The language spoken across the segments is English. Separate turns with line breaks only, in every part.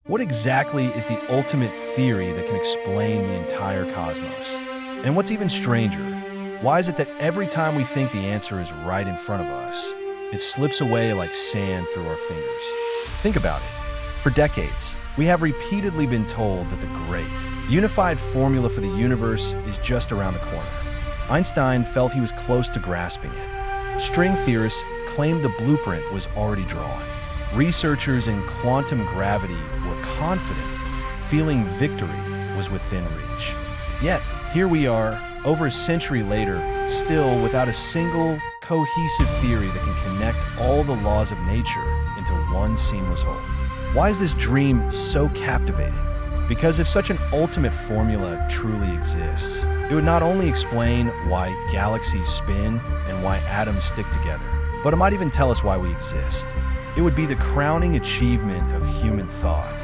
What exactly is the ultimate theory that can explain the entire cosmos? And what's even stranger, why is it that every time we think the answer is right in front of us, it slips away like sand through our fingers? Think about it. For decades, we have repeatedly been told that the great, unified formula for the universe is just around the corner. Einstein felt he was close to grasping it. String theorists claimed the blueprint was already drawn. Researchers in quantum gravity were confident, feeling victory was within reach. Yet, here we are, over a century later, still without a single cohesive theory that can connect all the laws of nature into one seamless whole. Why is this dream so captivating? Because if such an ultimate formula truly exists, it would not only explain why galaxies spin and why atoms stick together, but it might even tell us why we exist. It would be the crowning achievement of human thought,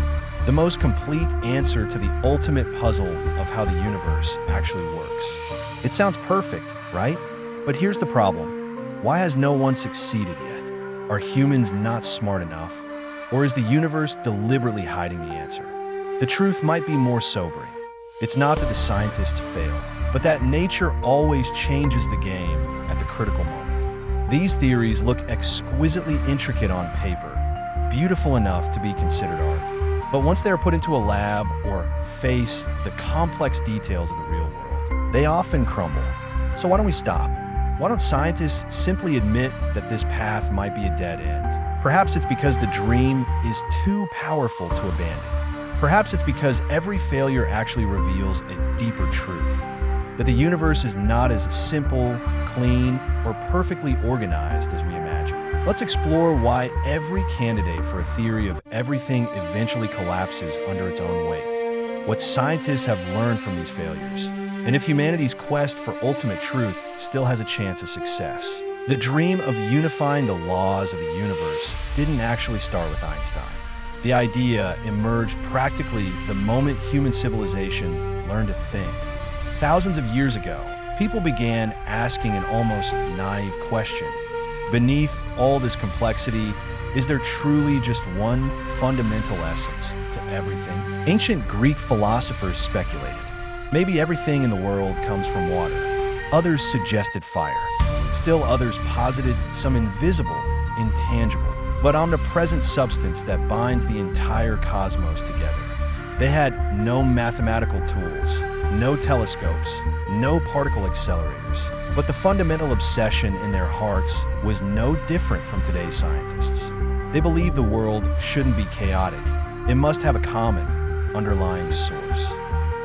the most complete answer to the ultimate puzzle of how the universe actually works. It sounds perfect, right? But here's the problem. Why has no one succeeded yet? Are humans not smart enough? Or is the universe deliberately hiding the answer? The truth might be more sobering. It's not that the scientists failed, but that nature always changes the game at the critical moment. These theories look exquisitely intricate on paper, beautiful enough to be considered art. But once they are put into a lab or face the complex details of the real world, they often crumble. So why don't we stop? Why don't scientists simply admit that this path might be a dead end? Perhaps it's because the dream is too powerful to abandon. Perhaps it's because every failure actually reveals a deeper truth, that the universe is not as simple, clean, or perfectly organized as we imagine. Let's explore why every candidate for a theory of everything eventually collapses under its own weight, what scientists have learned from these failures, and if humanity's quest for ultimate truth still has a chance of success. The dream of unifying the laws of the universe didn't actually start with Einstein. The idea emerged practically the moment human civilization learned to think. Thousands of years ago, people began asking an almost naive question. Beneath all this complexity, is there truly just one fundamental essence to everything? Ancient Greek philosophers speculated. Maybe everything in the world comes from water. Others suggested fire. Still others posited some invisible, intangible, but omnipresent substance that binds the entire cosmos together. They had no mathematical tools, no telescopes, no particle accelerators, but the fundamental obsession in their hearts was no different from today's scientists. They believed the world shouldn't be chaotic. It must have a common, underlying source.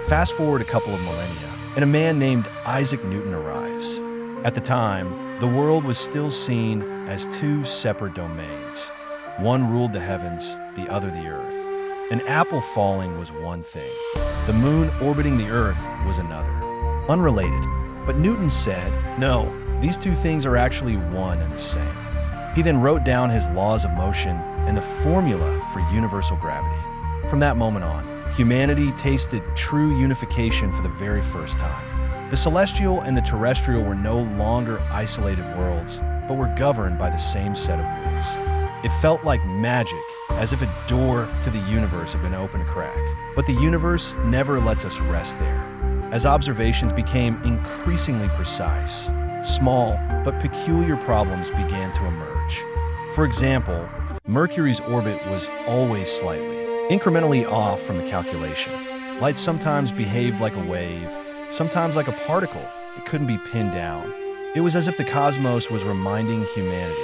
Fast forward a couple of millennia, and a man named Isaac Newton arrives. At the time, the world was still seen as two separate domains. One ruled the heavens, the other the earth. An apple falling was one thing. The moon orbiting the earth was another. Unrelated. But Newton said, no, these two things are actually one and the same. He then wrote down his laws of motion and the formula for universal gravity. From that moment on, humanity tasted true unification for the very first time. The celestial and the terrestrial were no longer isolated worlds, but were governed by the same set of rules. It felt like magic, as if a door to the universe had been opened a crack. But the universe never lets us rest there. As observations became increasingly precise, small but peculiar problems began to emerge. For example, Mercury's orbit was always slightly, incrementally off from the calculation. Light sometimes behaved like a wave, sometimes like a particle that couldn't be pinned down. It was as if the cosmos was reminding humanity.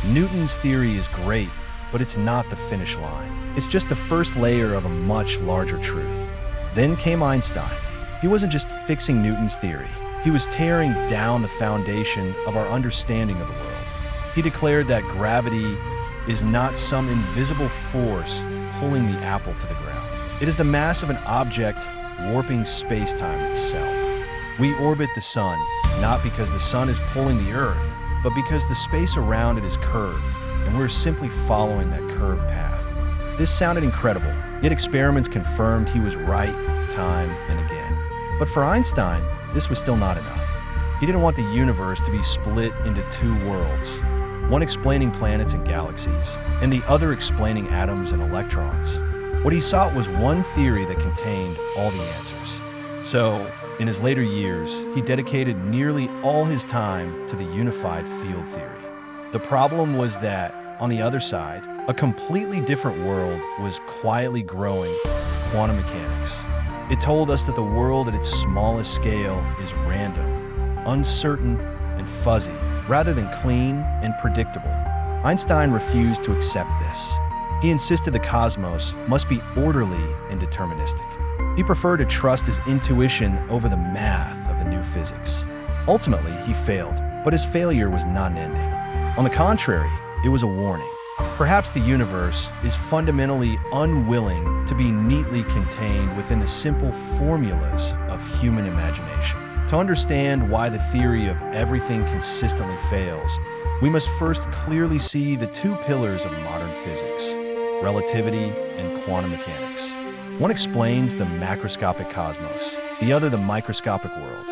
Newton's theory is great, but it's not the finish line. It's just the first layer of a much larger truth. Then came Einstein. He wasn't just fixing Newton's theory. He was tearing down the foundation of our understanding of the world. He declared that gravity is not some invisible force pulling the apple to the ground. It is the mass of an object warping space-time itself. We orbit the sun, not because the sun is pulling the earth, but because the space around it is curved, and we're simply following that curved path. This sounded incredible, yet experiments confirmed he was right time and again. But for Einstein, this was still not enough. He didn't want the universe to be split into two worlds, one explaining planets and galaxies, and the other explaining atoms and electrons. What he sought was one theory that contained all the answers. So, in his later years, he dedicated nearly all his time to the unified field theory. The problem was that, on the other side, a completely different world was quietly growing: quantum mechanics. It told us that the world at its smallest scale is random, uncertain, and fuzzy, rather than clean and predictable. Einstein refused to accept this. He insisted the cosmos must be orderly and deterministic. He preferred to trust his intuition over the math of the new physics. Ultimately, he failed, but his failure was not an ending. On the contrary, it was a warning. Perhaps the universe is fundamentally unwilling to be neatly contained within the simple formulas of human imagination. To understand why the theory of everything consistently fails, we must first clearly see the two pillars of modern physics: relativity and quantum mechanics. One explains the macroscopic cosmos, the other the microscopic world.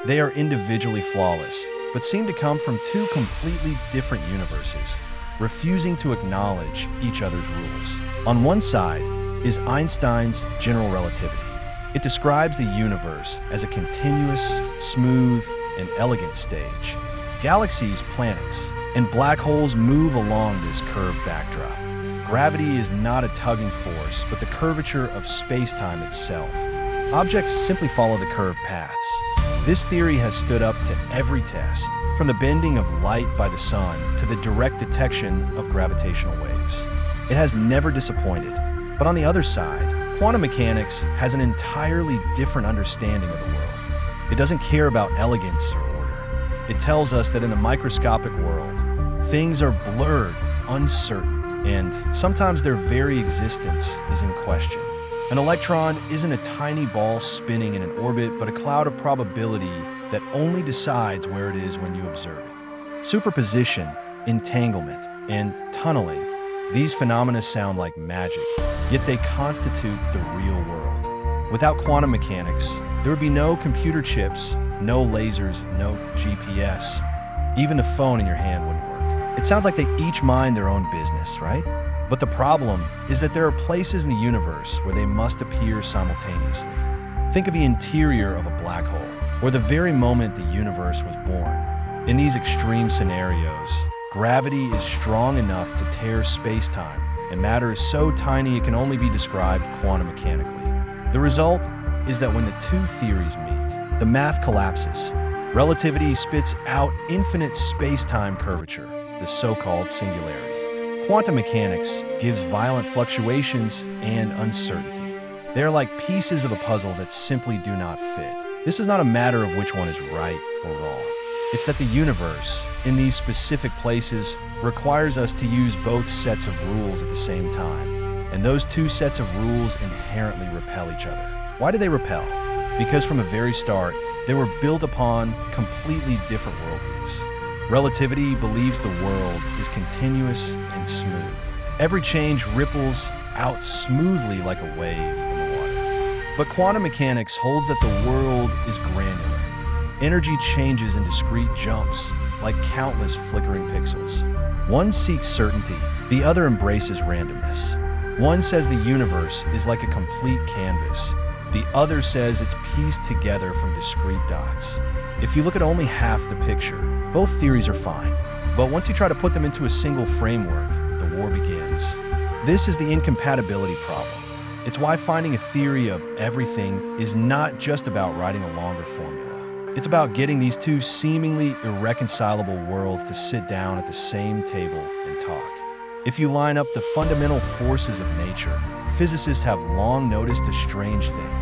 They are individually flawless, but seem to come from two completely different universes, refusing to acknowledge each other's rules. On one side is Einstein's general relativity. It describes the universe as a continuous, smooth, and elegant stage. Galaxies, planets, and black holes move along this curved backdrop. Gravity is not a tugging force, but the curvature of space-time itself. Objects simply follow the curved paths. This theory has stood up to every test, from the bending of light by the sun to the direct detection of gravitational waves. It has never disappointed. But on the other side, quantum mechanics has an entirely different understanding of the world. It doesn't care about elegance or order. It tells us that in the microscopic world, things are blurred, uncertain, and sometimes their very existence is in question. An electron isn't a tiny ball spinning in an orbit, but a cloud of probability that only decides where it is when you observe it. Superposition, entanglement, and tunneling, these phenomena sound like magic, yet they constitute the real world. Without quantum mechanics, there would be no computer chips, no lasers, no GPS. Even the phone in your hand wouldn't work. It sounds like they each mind their own business, right? But the problem is that there are places in the universe where they must appear simultaneously. Think of the interior of a black hole, or the very moment the universe was born. In these extreme scenarios, gravity is strong enough to tear space-time, and matter is so tiny it can only be described quantum mechanically. The result is that when the two theories meet, the math collapses. Relativity spits out infinite space-time curvature, the so-called singularity. Quantum mechanics gives violent fluctuations and uncertainty. They are like pieces of a puzzle that simply do not fit. This is not a matter of which one is right or wrong. It's that the universe, in these specific places, requires us to use both sets of rules at the same time. And those two sets of rules inherently repel each other. Why do they repel? Because from the very start, they were built upon completely different worldviews. Relativity believes the world is continuous and smooth. Every change ripples out smoothly like a wave in the water. But quantum mechanics holds that the world is granular. Energy changes in discrete jumps, like countless flickering pixels. One seeks certainty, the other embraces randomness. One says the universe is like a complete canvas. The other says it's pieced together from discrete dots. If you look at only half the picture, both theories are fine. But once you try to put them into a single framework, the war begins. This is the incompatibility problem. It's why finding a theory of everything is not just about writing a longer formula. It's about getting these two seemingly irreconcilable worlds to sit down at the same table and talk. If you line up the fundamental forces of nature, physicists have long noticed a strange thing.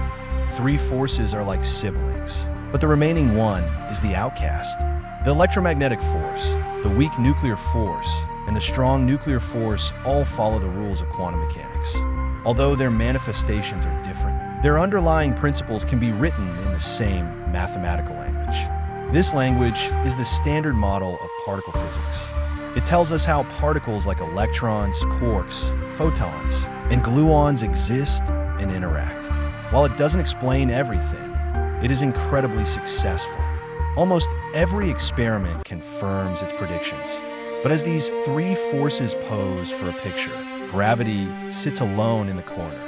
Three forces are like siblings, but the remaining one is the outcast. The electromagnetic force, the weak nuclear force, and the strong nuclear force all follow the rules of quantum mechanics. Although their manifestations are different, their underlying principles can be written in the same mathematical language. This language is the standard model of particle physics. It tells us how particles like electrons, quarks, photons, and gluons exist and interact. While it doesn't explain everything, it is incredibly successful. Almost every experiment confirms its predictions. But as these three forces pose for a picture, gravity sits alone in the corner.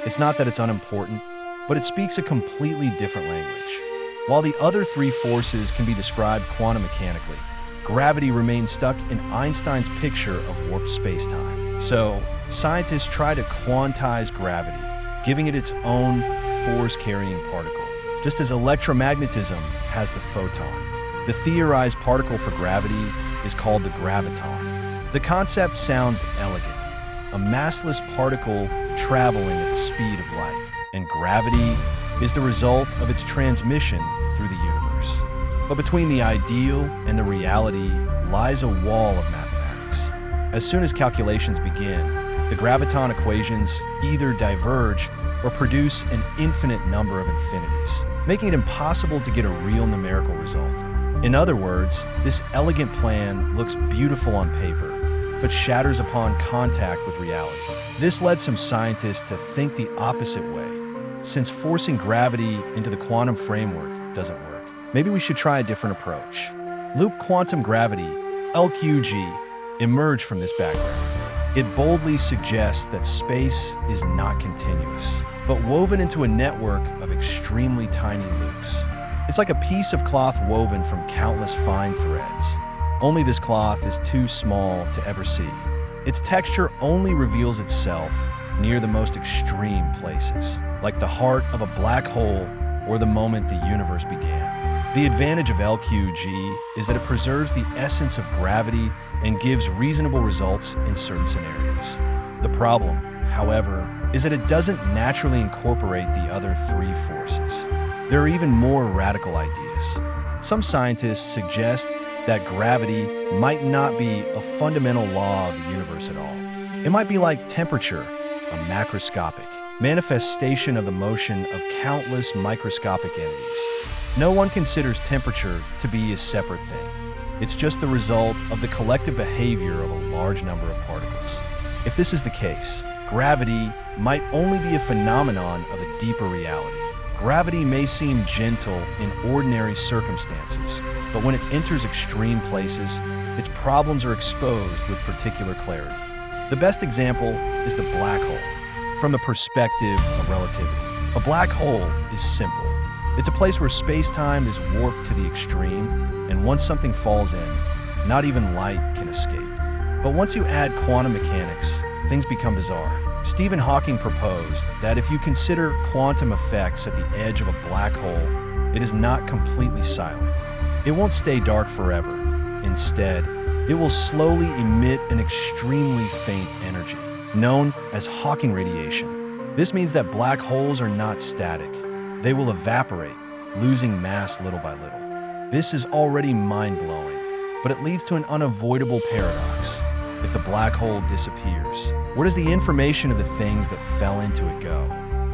It's not that it's unimportant, but it speaks a completely different language. While the other three forces can be described quantum mechanically, gravity remains stuck in Einstein's picture of warped spacetime. So, scientists try to quantize gravity, giving it its own force-carrying particle, just as electromagnetism has the photon. The theorized particle for gravity is called the graviton. The concept sounds elegant, a massless particle traveling at the speed of light, and gravity is the result of its transmission through the universe. But between the ideal and the reality lies a wall of mathematics. As soon as calculations begin, the graviton equations either diverge or produce an infinite number of infinities, making it impossible to get a real numerical result. In other words, this elegant plan looks beautiful on paper, but shatters upon contact with reality. This led some scientists to think the opposite way. Since forcing gravity into the quantum framework doesn't work, maybe we should try a different approach. Loop quantum gravity, LQG, emerged from this background. It boldly suggests that space is not continuous, but woven into a network of extremely tiny loops. It's like a piece of cloth woven from countless fine threads. Only this cloth is too small to ever see. Its texture only reveals itself near the most extreme places, like the heart of a black hole or the moment the universe began. The advantage of LQG is that it preserves the essence of gravity and gives reasonable results in certain scenarios. The problem, however, is that it doesn't naturally incorporate the other three forces. There are even more radical ideas. Some scientists suggest that gravity might not be a fundamental law of the universe at all. It might be like temperature, a macroscopic manifestation of the motion of countless microscopic entities. No one considers temperature to be a separate thing. It's just the result of the collective behavior of a large number of particles. If this is the case, gravity might only be a phenomenon of a deeper reality. Gravity may seem gentle in ordinary circumstances, but when it enters extreme places, its problems are exposed with particular clarity. The best example is the black hole. From the perspective of relativity, a black hole is simple. It's a place where space-time is warped to the extreme, and once something falls in, not even light can escape. But once you add quantum mechanics, things become bizarre. Stephen Hawking proposed that if you consider quantum effects at the edge of a black hole, it is not completely silent. It won't stay dark forever. Instead, it will slowly emit an extremely faint energy, known as Hawking radiation. This means that black holes are not static. They will evaporate, losing mass little by little. This is already mind-blowing, but it leads to an unavoidable paradox. If the black hole disappears, where does the information of the things that fell into it go?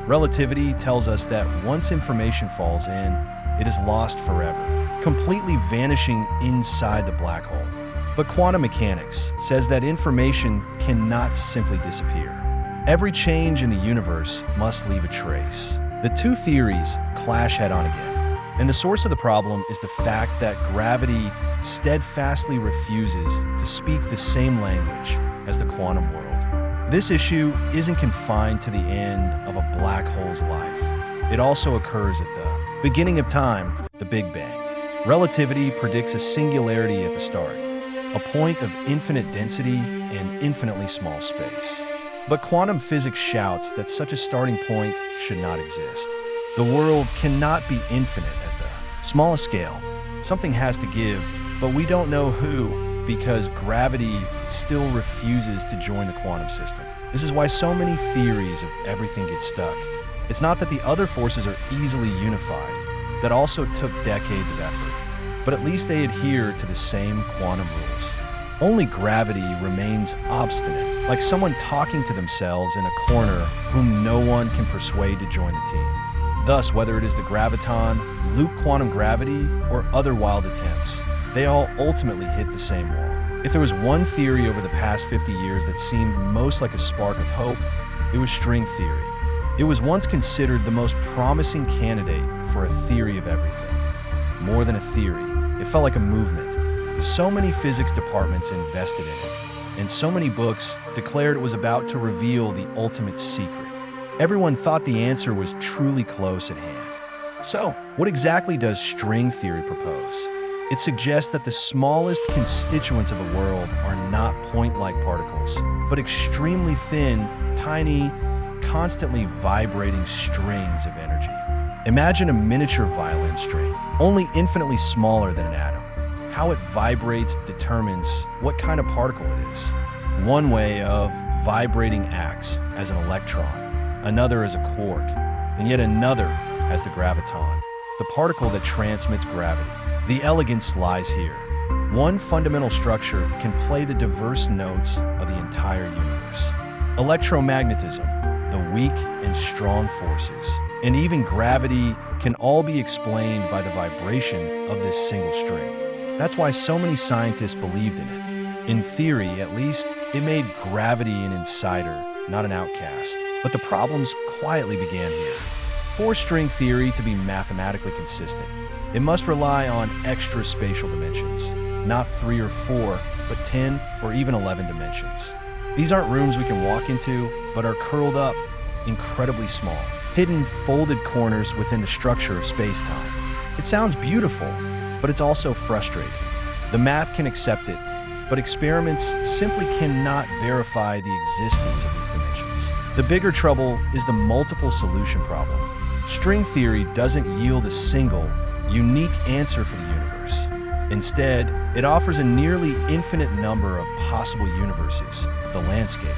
Relativity tells us that once information falls in, it is lost forever, completely vanishing inside the black hole. But quantum mechanics says that information cannot simply disappear. Every change in the universe must leave a trace. The two theories clash head-on again. And the source of the problem is the fact that gravity steadfastly refuses to speak the same language as the quantum world. This issue isn't confined to the end of a black hole's life. It also occurs at the beginning of time, the Big Bang. Relativity predicts a singularity at the start, a point of infinite density and infinitely small space. But quantum physics shouts that such a starting point should not exist. The world cannot be infinite at the smallest scale. Something has to give, but we don't know who, because gravity still refuses to join the quantum system. This is why so many theories of everything get stuck. It's not that the other forces are easily unified. That also took decades of effort. But at least they adhere to the same quantum rules. Only gravity remains obstinate, like someone talking to themselves in a corner whom no one can persuade to join the team. Thus, whether it is the graviton, loop quantum gravity, or other wild attempts, they all ultimately hit the same wall. If there was one theory over the past 50 years that seemed most like a spark of hope, it was string theory. It was once considered the most promising candidate for a theory of everything. More than a theory, it felt like a movement. So many physics departments invested in it, and so many books declared it was about to reveal the ultimate secret. everyone thought the answer was truly close at hand. So, what exactly does string theory propose? It suggests that the smallest constituents of the world are not point-like particles, but extremely thin, tiny, constantly vibrating strings of energy. Imagine a miniature violin string, only infinitely smaller than an atom. How it vibrates determines what kind of particle it is. One way of vibrating acts as an electron, another as a quark, and yet another as the graviton, the particle that transmits gravity. The elegance lies here. One fundamental structure can play the diverse notes of the entire universe. Electromagnetism, the weak and strong forces, and even gravity can all be explained by the vibration of this single string. That's why so many scientists believed in it. In theory, at least, it made gravity an insider, not an outcast. But the problems quietly began here. For string theory to be mathematically consistent, it must rely on extra spatial dimensions, not 3 or 4, but 10 or even 11 dimensions. These aren't rooms we can walk into, but are curled up, incredibly small, hidden folded corners within the structure of space-time. It sounds beautiful, but it's also frustrating. The math can accept it, but experiments simply cannot verify the existence of these dimensions. The bigger trouble is the multiple solution problem. String theory doesn't yield a single, unique answer for the universe. Instead, it offers a nearly infinite number of possible universes, the landscape.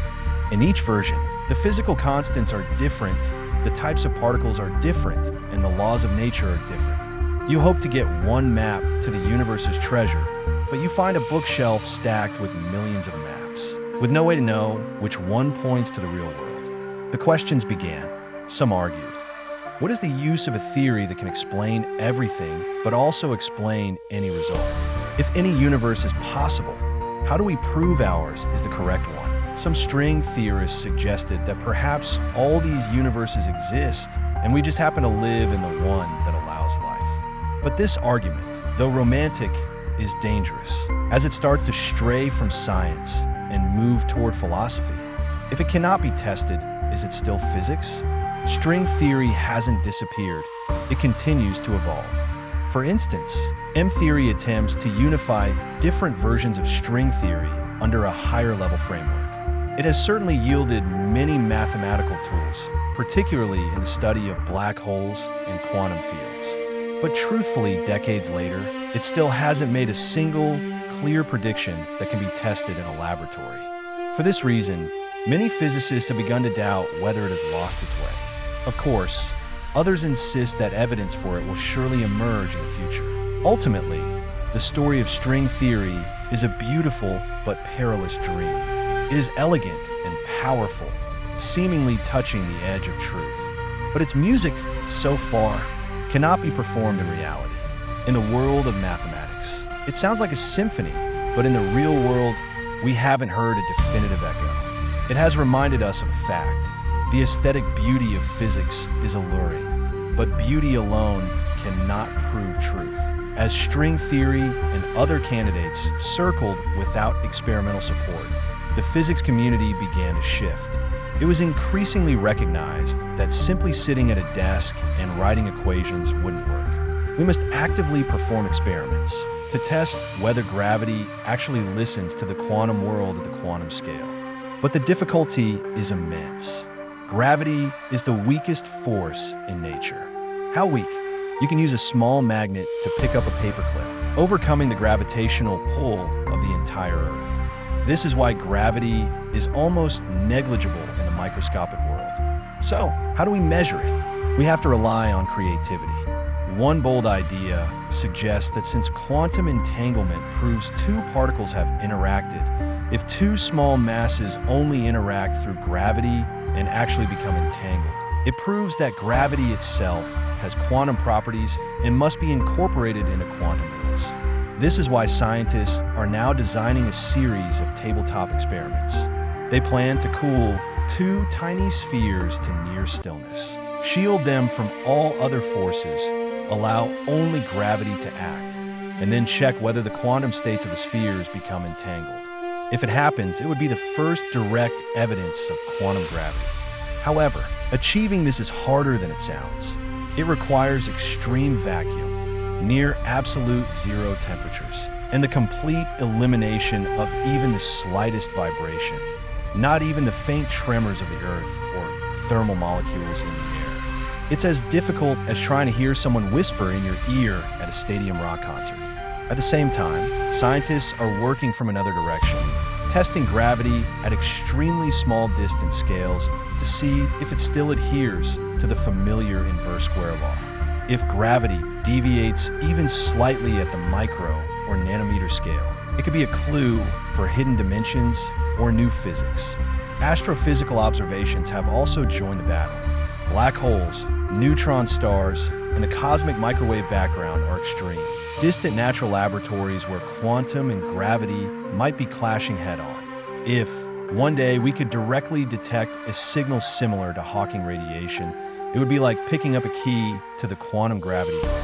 In each version, the physical constants are different, the types of particles are different, and the laws of nature are different. You hope to get one map to the universe's treasure, but you find a bookshelf stacked with millions of maps, with no way to know which one points to the real world. The questions began. Some argued, what is the use of a theory that can explain everything, but also explain any result? If any universe is possible, how do we prove ours is the correct one? Some string theorists suggested that perhaps all these universes exist, and we just happen to live in the one that allows life. But this argument, though romantic, is dangerous, as it starts to stray from science and move toward philosophy. If it cannot be tested, is it still physics? String theory hasn't disappeared. It continues to evolve. For instance, M-theory attempts to unify different versions of string theory under a higher-level framework. It has certainly yielded many mathematical tools, particularly in the study of black holes and quantum fields. But truthfully, decades later, it still hasn't made a single, clear prediction that can be tested in a laboratory. For this reason, many physicists have begun to doubt whether it has lost its way. Of course, others insist that evidence for it will surely emerge in the future. Ultimately, the story of string theory is a beautiful but perilous dream. It is elegant and powerful, seemingly touching the edge of truth. But its music, so far, cannot be performed in reality. In the world of mathematics, it sounds like a symphony, but in the real world, we haven't heard a definitive echo. It has reminded us of a fact. The aesthetic beauty of physics is alluring, but beauty alone cannot prove truth. As string theory and other candidates circled without experimental support, the physics community began to shift. It was increasingly recognized that simply sitting at a desk and writing equations wouldn't work. We must actively perform experiments to test whether gravity actually listens to the quantum world at the quantum scale. But the difficulty is immense. Gravity is the weakest force in nature. How weak? You can use a small magnet to pick up a paperclip, overcoming the gravitational pull of the entire Earth. This is why gravity is almost negligible in the microscopic world. So, how do we measure it? We have to rely on creativity. One bold idea suggests that since quantum entanglement proves two particles have interacted, if two small masses only interact through gravity and actually become entangled, it proves that gravity itself has quantum properties and must be incorporated into quantum rules. This is why scientists are now designing a series of tabletop experiments. They plan to cool two tiny spheres to near stillness, shield them from all other forces, allow only gravity to act, and then check whether the quantum states of the spheres become entangled. If it happens, it would be the first direct evidence of quantum gravity. However, achieving this is harder than it sounds. It requires extreme vacuum, near absolute zero temperatures, and the complete elimination of even the slightest vibration, not even the faint tremors of the Earth or thermal molecules in the air. It's as difficult as trying to hear someone whisper in your ear at a stadium rock concert. At the same time, scientists are working from another direction, testing gravity at extremely small distance scales to see if it still adheres to the familiar inverse square law. If gravity deviates even slightly at the micro or nanometer scale, it could be a clue for hidden dimensions or new physics. Astrophysical observations have also joined the battle. Black holes, neutron stars, and the cosmic microwave background are extreme, distant natural laboratories where quantum and gravity might be clashing head-on. If, one day, we could directly detect a signal similar to Hawking radiation, it would be like picking up a key to the quantum gravity belt.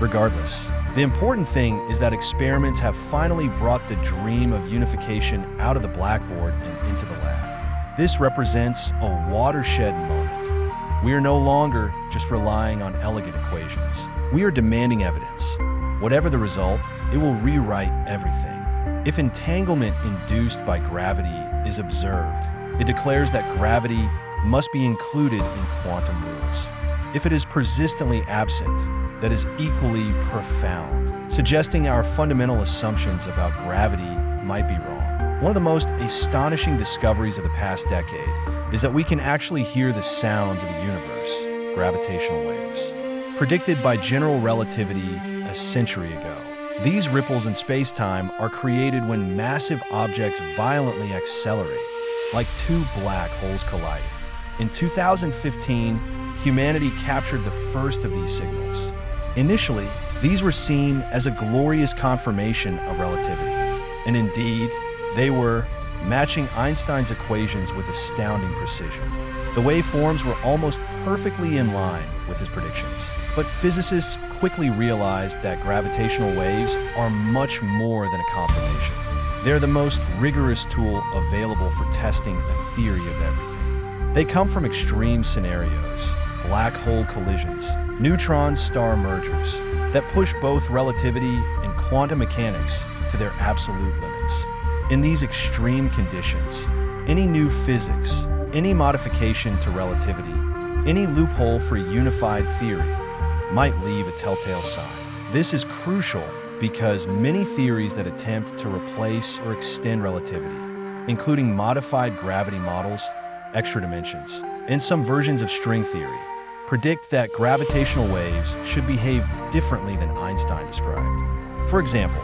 Regardless, the important thing is that experiments have finally brought the dream of unification out of the blackboard and into the lab. This represents a watershed moment. We are no longer just relying on elegant equations. We are demanding evidence. Whatever the result, it will rewrite everything. If entanglement induced by gravity is observed, it declares that gravity must be included in quantum rules. If it is persistently absent, that is equally profound, suggesting our fundamental assumptions about gravity might be wrong. One of the most astonishing discoveries of the past decade is that we can actually hear the sounds of the universe, gravitational waves. Predicted by general relativity a century ago, these ripples in space-time are created when massive objects violently accelerate, like two black holes colliding. In 2015, humanity captured the first of these signals. Initially, these were seen as a glorious confirmation of relativity, and indeed, they were, matching Einstein's equations with astounding precision. The waveforms were almost perfectly in line with his predictions. But physicists quickly realized that gravitational waves are much more than a confirmation. They're the most rigorous tool available for testing a theory of everything. They come from extreme scenarios, black hole collisions, neutron-star mergers, that push both relativity and quantum mechanics to their absolute limits. In these extreme conditions, any new physics, any modification to relativity, any loophole for unified theory might leave a telltale sign. This is crucial because many theories that attempt to replace or extend relativity, including modified gravity models, extra dimensions, and some versions of string theory, predict that gravitational waves should behave differently than Einstein described. For example,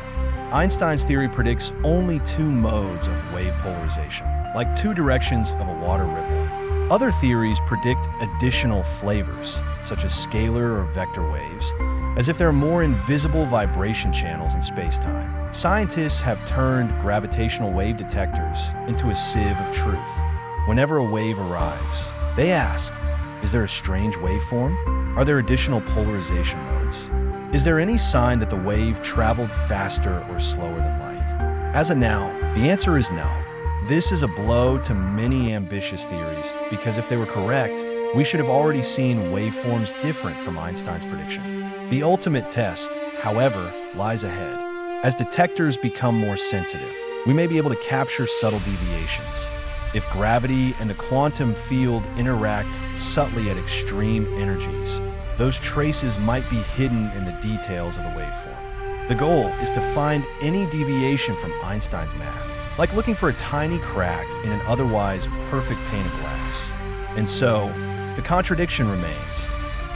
Einstein's theory predicts only two modes of wave polarization, like two directions of a water ripple. Other theories predict additional flavors, such as scalar or vector waves, as if there are more invisible vibration channels in space-time. Scientists have turned gravitational wave detectors into a sieve of truth. Whenever a wave arrives, they ask, is there a strange waveform? Are there additional polarization modes? Is there any sign that the wave traveled faster or slower than light? As of now, the answer is no. This is a blow to many ambitious theories because if they were correct, we should have already seen waveforms different from Einstein's prediction. The ultimate test, however, lies ahead. As detectors become more sensitive, we may be able to capture subtle deviations. If gravity and the quantum field interact subtly at extreme energies, those traces might be hidden in the details of the waveform. The goal is to find any deviation from Einstein's math, like looking for a tiny crack in an otherwise perfect pane of glass. And so, the contradiction remains.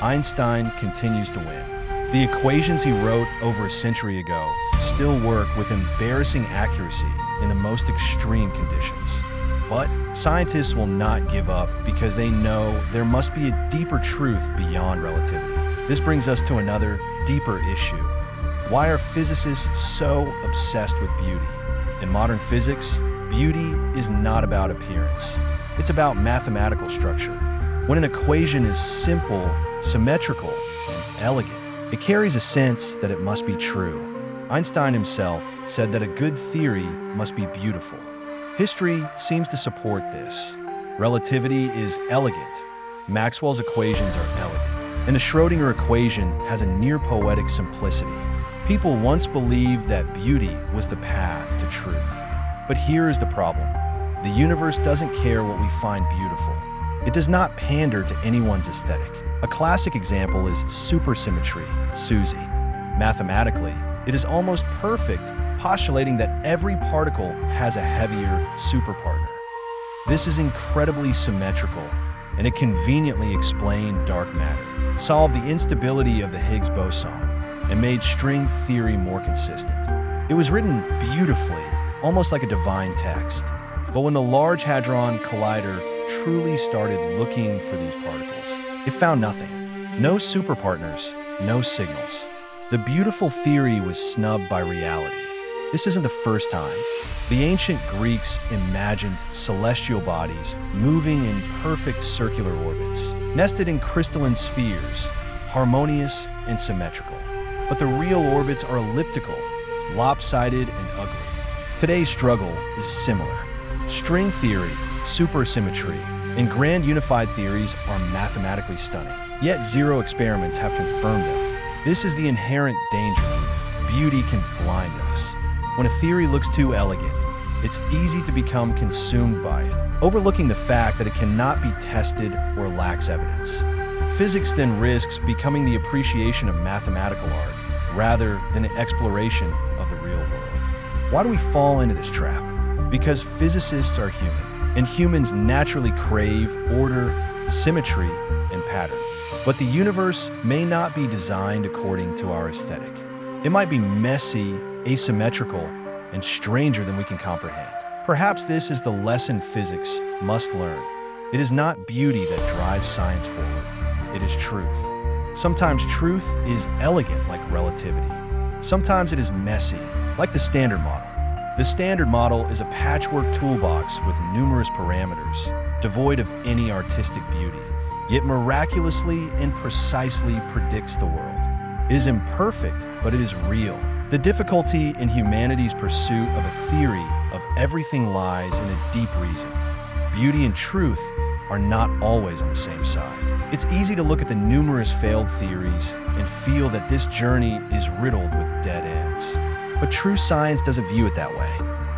Einstein continues to win. The equations he wrote over a century ago still work with embarrassing accuracy in the most extreme conditions. But scientists will not give up because they know there must be a deeper truth beyond relativity. This brings us to another, deeper issue. Why are physicists so obsessed with beauty? In modern physics, beauty is not about appearance. It's about mathematical structure. When an equation is simple, symmetrical, and elegant, it carries a sense that it must be true. Einstein himself said that a good theory must be beautiful. History seems to support this. Relativity is elegant. Maxwell's equations are elegant. And the Schrödinger equation has a near-poetic simplicity. People once believed that beauty was the path to truth. But here is the problem. The universe doesn't care what we find beautiful. It does not pander to anyone's aesthetic. A classic example is supersymmetry, SUSY. Mathematically, it is almost perfect, postulating that every particle has a heavier superpartner. This is incredibly symmetrical, and it conveniently explained dark matter, solved the instability of the Higgs boson, and made string theory more consistent. It was written beautifully, almost like a divine text. But when the Large Hadron Collider truly started looking for these particles, it found nothing. No superpartners, no signals. The beautiful theory was snubbed by reality. This isn't the first time. The ancient Greeks imagined celestial bodies moving in perfect circular orbits, nested in crystalline spheres, harmonious and symmetrical. But the real orbits are elliptical, lopsided and ugly. Today's struggle is similar. String theory, supersymmetry, and grand unified theories are mathematically stunning, yet zero experiments have confirmed them. This is the inherent danger. Beauty can blind us. When a theory looks too elegant, it's easy to become consumed by it, overlooking the fact that it cannot be tested or lacks evidence. Physics then risks becoming the appreciation of mathematical art rather than an exploration of the real world. Why do we fall into this trap? Because physicists are human, and humans naturally crave order, symmetry, and pattern. But the universe may not be designed according to our aesthetic. It might be messy, asymmetrical, and stranger than we can comprehend. Perhaps this is the lesson physics must learn. It is not beauty that drives science forward. It is truth. Sometimes truth is elegant, like relativity. Sometimes it is messy, like the Standard Model. The Standard Model is a patchwork toolbox with numerous parameters, devoid of any artistic beauty, yet miraculously and precisely predicts the world. It is imperfect, but it is real. The difficulty in humanity's pursuit of a theory of everything lies in a deep reason. Beauty and truth are not always on the same side. It's easy to look at the numerous failed theories and feel that this journey is riddled with dead ends. But true science doesn't view it that way.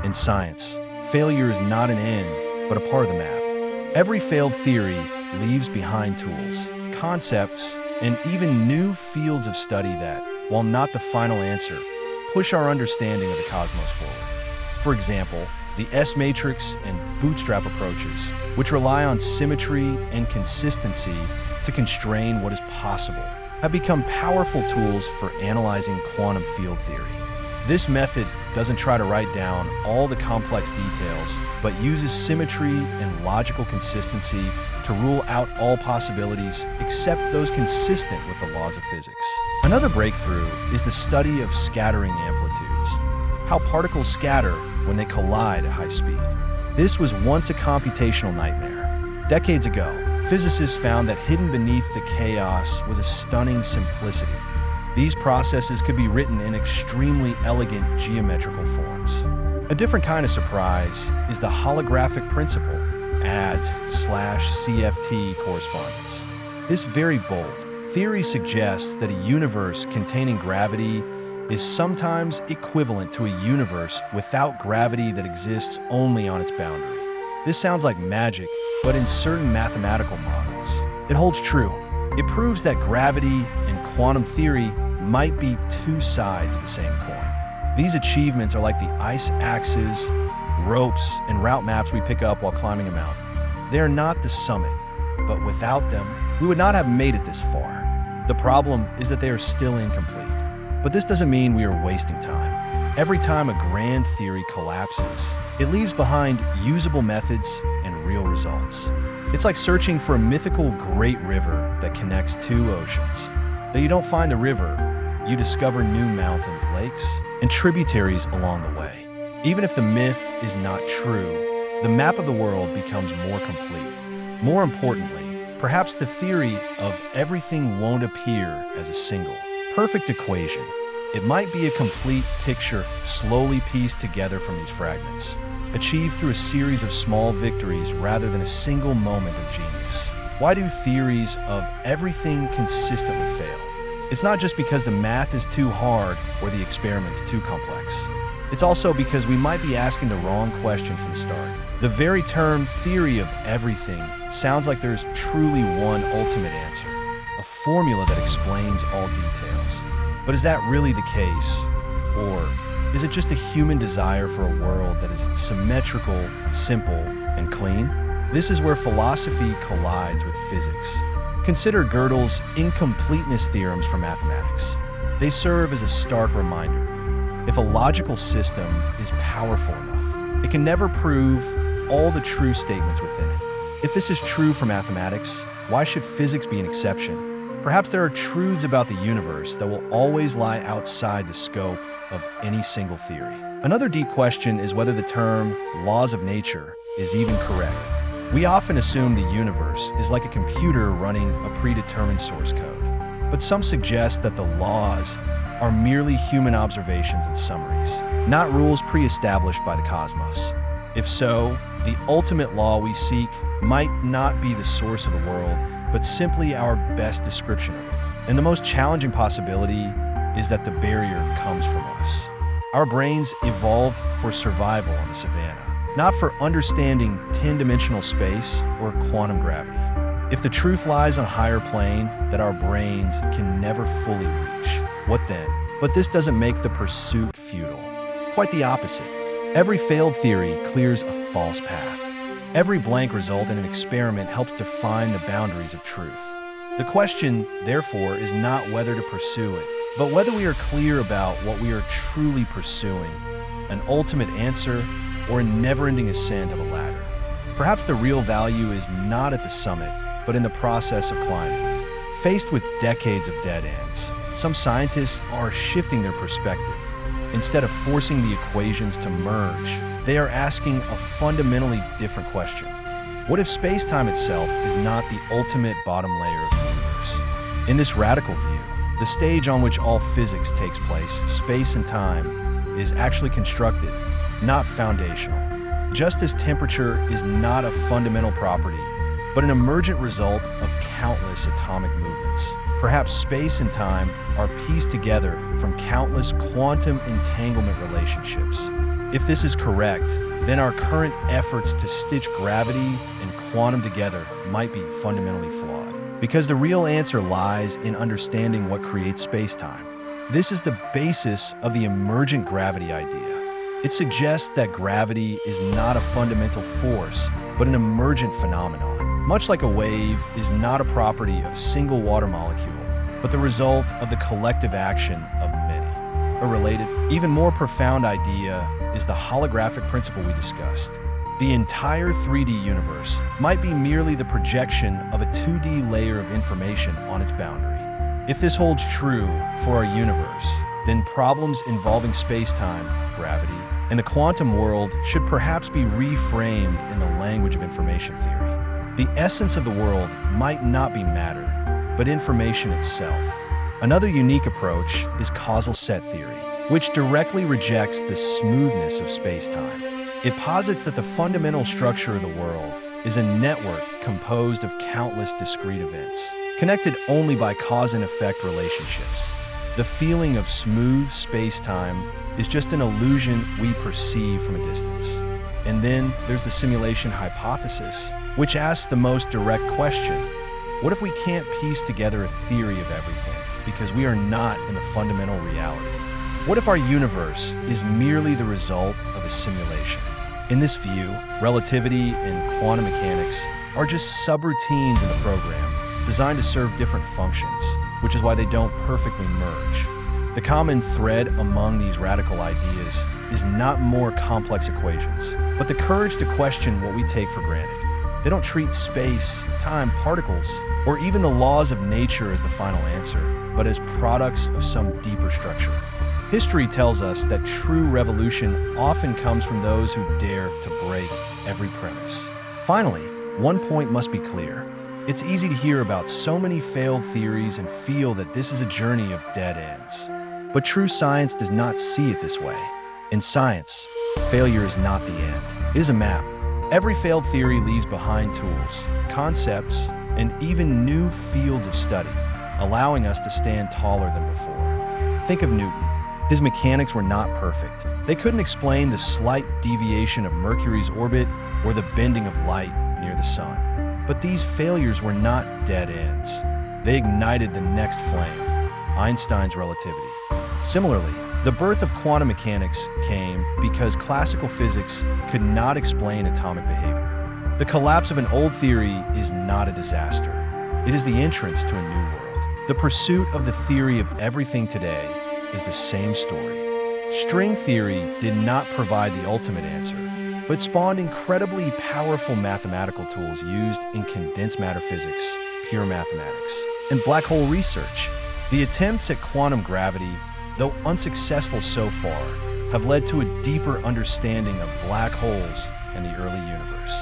In science, failure is not an end, but a part of the map. Every failed theory leaves behind tools, concepts, and even new fields of study that, while not the final answer, push our understanding of the cosmos forward. For example, the S-matrix and bootstrap approaches, which rely on symmetry and consistency to constrain what is possible, have become powerful tools for analyzing quantum field theory. This method doesn't try to write down all the complex details, but uses symmetry and logical consistency to rule out all possibilities except those consistent with the laws of physics. Another breakthrough is the study of scattering amplitudes, how particles scatter when they collide at high speed. This was once a computational nightmare. Decades ago, physicists found that hidden beneath the chaos was a stunning simplicity. These processes could be written in extremely elegant geometrical forms. A different kind of surprise is the holographic principle, ADS/CFT correspondence. This very bold theory suggests that a universe containing gravity is sometimes equivalent to a universe without gravity that exists only on its boundary. This sounds like magic, but in certain mathematical models, it holds true. It proves that gravity and quantum theory might be two sides of the same coin. These achievements are like the ice axes, ropes, and route maps we pick up while climbing a mountain. They are not the summit, but without them, we would not have made it this far. The problem is that they are still incomplete. But this doesn't mean we are wasting time. Every time a grand theory collapses, it leaves behind usable methods and real results. It's like searching for a mythical great river that connects two oceans. Though you don't find the river, you discover new mountains, lakes, and tributaries along the way. Even if the myth is not true, the map of the world becomes more complete. More importantly, perhaps the theory of everything won't appear as a single, perfect equation. It might be a complete picture slowly pieced together from these fragments. achieved through a series of small victories rather than a single moment of genius? Why do theories of everything consistently fail? It's not just because the math is too hard or the experiment's too complex. It's also because we might be asking the wrong question from the start. The very term theory of everything sounds like there's truly one ultimate answer, a formula that explains all details. But is that really the case? Or is it just a human desire for a world that is symmetrical, simple, and clean? This is where philosophy collides with physics. Consider Gödel's incompleteness theorems for mathematics. They serve as a stark reminder. If a logical system is powerful enough, it can never prove all the true statements within it. If this is true for mathematics, why should physics be an exception? Perhaps there are truths about the universe that will always lie outside the scope of any single theory. Another deep question is whether the term laws of nature is even correct. We often assume the universe is like a computer running a predetermined source code, but some suggest that the laws are merely human observations and summaries, not rules pre-established by the cosmos. If so, the ultimate law we seek might not be the source of the world, but simply our best description of it. And the most challenging possibility is that the barrier comes from us. Our brains evolved for survival on the savannah, not for understanding 10-dimensional space or quantum gravity. If the truth lies on a higher plane that our brains can never fully reach, what then? But this doesn't make the pursuit futile. Quite the opposite. Every failed theory clears a false path. Every blank result in an experiment helps define the boundaries of truth. The question, therefore, is not whether to pursue it, but whether we are clear about what we are truly pursuing, an ultimate answer or a never-ending ascent of a ladder. Perhaps the real value is not at the summit, but in the process of climbing. Faced with decades of dead ends, some scientists are shifting their perspective. Instead of forcing the equations to merge, they are asking a fundamentally different question. What if space-time itself is not the ultimate bottom layer of the universe? In this radical view, the stage on which all physics takes place, space and time, is actually constructed, not foundational. Just as temperature is not a fundamental property, but an emergent result of countless atomic movements, perhaps space and time are pieced together from countless quantum entanglement relationships. If this is correct, then our current efforts to stitch gravity and quantum together might be fundamentally flawed, because the real answer lies in understanding what creates space-time. This is the basis of the emergent gravity idea. It suggests that gravity is not a fundamental force, but an emergent phenomenon. Much like a wave is not a property of a single water molecule, but the result of the collective action of many. A related, even more profound idea is the holographic principle we discussed. The entire 3D universe might be merely the projection of a 2D layer of information on its boundary. If this holds true for our universe, then problems involving space-time, gravity, and the quantum world should perhaps be reframed in the language of information theory. The essence of the world might not be matter, but information itself. Another unique approach is causal set theory, which directly rejects the smoothness of space-time. It posits that the fundamental structure of the world is a network composed of countless discrete events, connected only by cause and effect relationships. The feeling of smooth space-time is just an illusion we perceive from a distance. And then there's the simulation hypothesis, which asks the most direct question: what if we can't piece together a theory of everything because we are not in the fundamental reality? What if our universe is merely the result of a simulation? In this view, relativity and quantum mechanics are just subroutines in the program, designed to serve different functions, which is why they don't perfectly merge. The common thread among these radical ideas is not more complex equations, but the courage to question what we take for granted. They don't treat space, time, particles, or even the laws of nature as the final answer, but as products of some deeper structure. History tells us that true revolution often comes from those who dare to break every premise. Finally, one point must be clear. It's easy to hear about so many failed theories and feel that this is a journey of dead ends. But true science does not see it this way. In science, failure is not the end. It is a map. Every failed theory leaves behind tools, concepts, and even new fields of study, allowing us to stand taller than before. Think of Newton. His mechanics were not perfect. They couldn't explain the slight deviation of Mercury's orbit or the bending of light near the sun. But these failures were not dead ends. They ignited the next flame, Einstein's relativity. Similarly, the birth of quantum mechanics came because classical physics could not explain atomic behavior. The collapse of an old theory is not a disaster. It is the entrance to a new world. The pursuit of the theory of everything today is the same story. String theory did not provide the ultimate answer, but spawned incredibly powerful mathematical tools used in condensed matter physics, pure mathematics, and black hole research. The attempts at quantum gravity, though unsuccessful so far, have led to a deeper understanding of black holes and the early universe.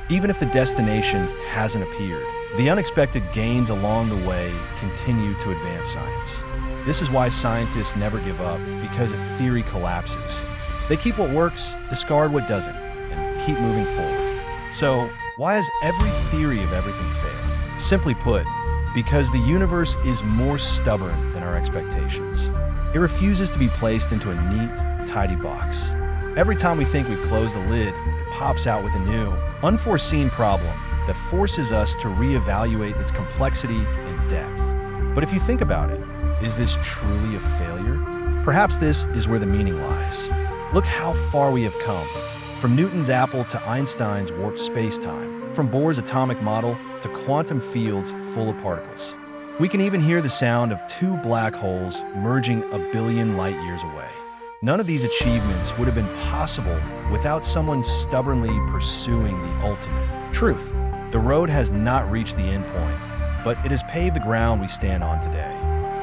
Even if the destination hasn't appeared, the unexpected gains along the way continue to advance science. This is why scientists never give up, because if theory collapses, they keep what works, discard what doesn't, and keep moving forward. So, why has every theory of everything failed? Simply put, because the universe is more stubborn than our expectations. It refuses to be placed into a neat, tidy box. Every time we think we've closed the lid, it pops out with a new, unforeseen problem that forces us to reevaluate its complexity and depth. But if you think about it, is this truly a failure? Perhaps this is where the meaning lies. Look how far we have come. From Newton's apple to Einstein's warped space-time, from Bohr's atomic model to quantum fields full of particles. We can even hear the sound of two black holes merging a billion light years away. None of these achievements would have been possible without someone stubbornly pursuing the ultimate truth. The road has not reached the end point, but it has paved the ground we stand on today.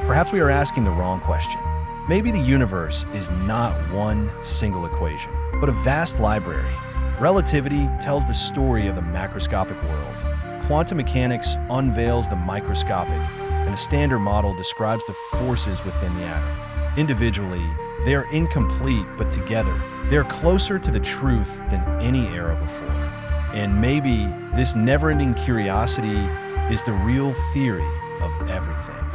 Perhaps we are asking the wrong question. Maybe the universe is not one single equation, but a vast library. Relativity tells the story of the macroscopic world. Quantum mechanics unveils the microscopic, and the Standard Model describes the forces within the atom. Individually, they are incomplete, but together, they are closer to the truth than any era before. And maybe this never-ending curiosity is the real theory of everything.